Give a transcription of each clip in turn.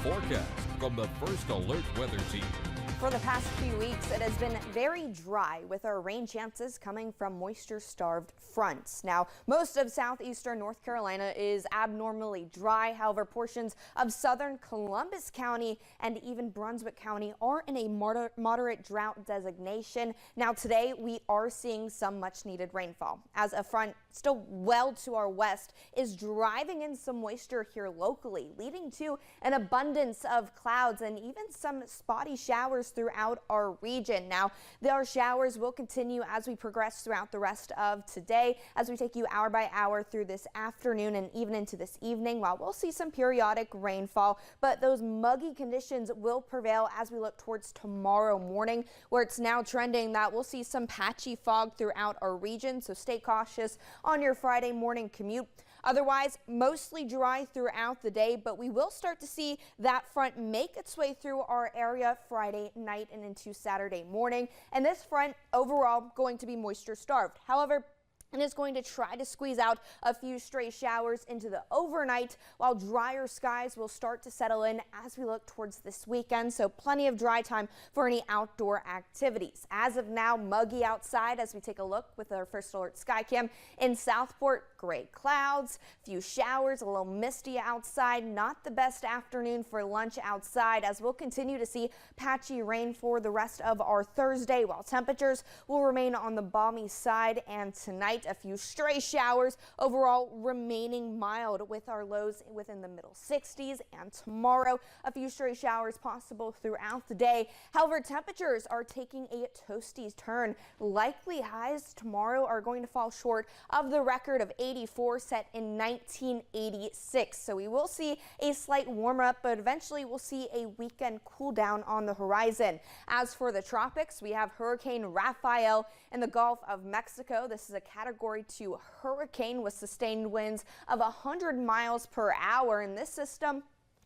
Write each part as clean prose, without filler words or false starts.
forecast from the First Alert Weather Team. For the past few weeks, it has been very dry with our rain chances coming from moisture-starved fronts. Now, most of southeastern North Carolina is abnormally dry. However, portions of southern Columbus County and even Brunswick County are in a moderate drought designation. Now, today we are seeing some much-needed rainfall as a front still well to our west is driving in some moisture here locally, leading to an abundance of clouds and even some spotty showers throughout our region. Now, our showers will continue as we progress throughout the rest of today, as we take you hour by hour through this afternoon and even into this evening, while we'll see some periodic rainfall. But those muggy conditions will prevail as we look towards tomorrow morning, where it's now trending that we'll see some patchy fog throughout our region. So stay cautious on your Friday morning commute. Otherwise, mostly dry throughout the day, but we will start to see that front make its way through our area Friday night and into Saturday morning. And this front overall going to be moisture starved. However, it is going to try to squeeze out a few stray showers into the overnight, while drier skies will start to settle in as we look towards this weekend. So plenty of dry time for any outdoor activities. As of now, muggy outside as we take a look with our First Alert Skycam in Southport. Gray clouds, few showers, a little misty outside. Not the best afternoon for lunch outside, as we'll continue to see patchy rain for the rest of our Thursday, while temperatures will remain on the balmy side. And tonight, a few stray showers, overall remaining mild with our lows within the middle 60s. And tomorrow, a few stray showers possible throughout the day. However, temperatures are taking a toasty turn. Likely highs tomorrow are going to fall short of the record of 84 set in 1986. So we will see a slight warm up, but eventually we'll see a weekend cool down on the horizon. As for the tropics, we have Hurricane Rafael in the Gulf of Mexico. This is a Category 2 hurricane with sustained winds of 100 miles per hour, and this system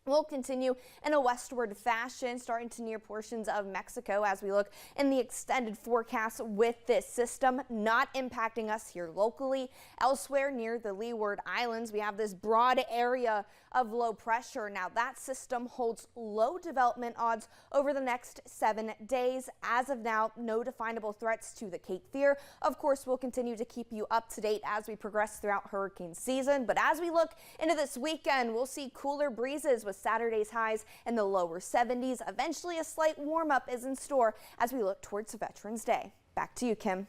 will continue in a westward fashion, starting to near portions of Mexico as we look in the extended forecast with this system, not impacting us here locally. Elsewhere near the Leeward Islands, we have this broad area of low pressure. Now, that system holds low development odds over the next 7 days. As of now, no definable threats to the Cape Fear. Of course, we'll continue to keep you up to date as we progress throughout hurricane season. But as we look into this weekend, we'll see cooler breezes with Saturday's highs in the lower 70s. Eventually, a slight warm up is in store as we look towards Veterans Day. Back to you, Kim.